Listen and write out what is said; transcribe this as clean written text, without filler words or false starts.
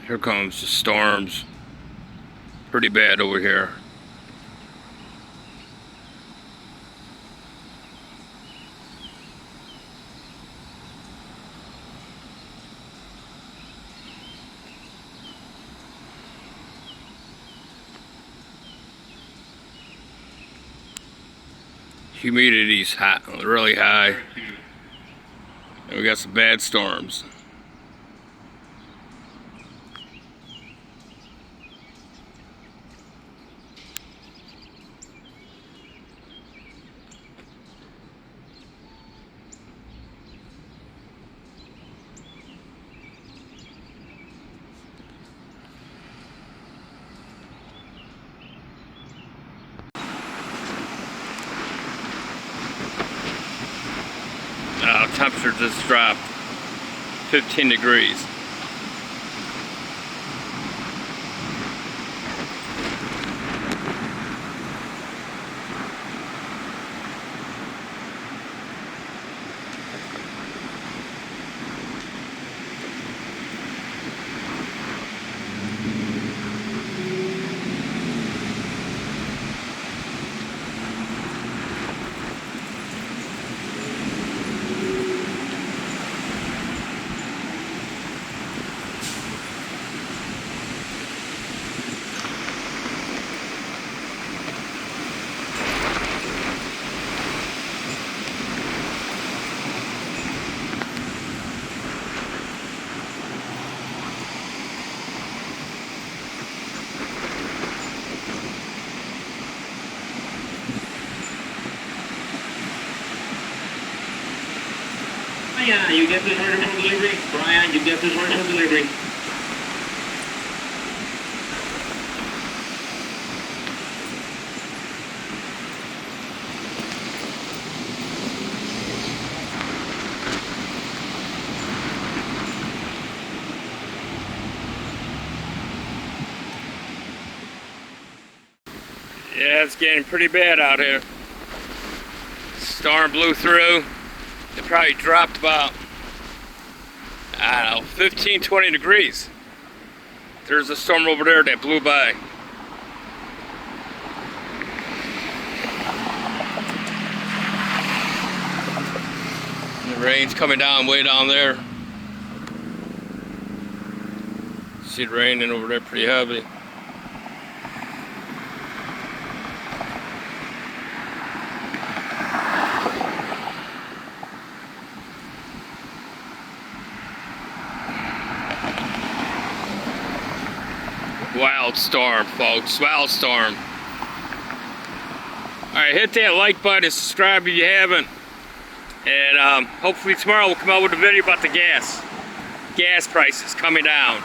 Here comes the storms. Pretty bad over here. Humidity's hot, really high. And we got some bad storms. Temperature just dropped 15 degrees. Brian, you get this order for delivery. Brian, you get this order for delivery. Yeah, it's getting pretty bad out here. Storm blew through. It probably dropped about, I don't know, 15, 20 degrees. There's a storm over there that blew by. The rain's coming down way down there. See it raining over there pretty heavy. Wild storm, folks. Wild storm. Alright, hit that like button and subscribe if you haven't. And hopefully tomorrow we'll come out with a video about the gas. Gas prices coming down.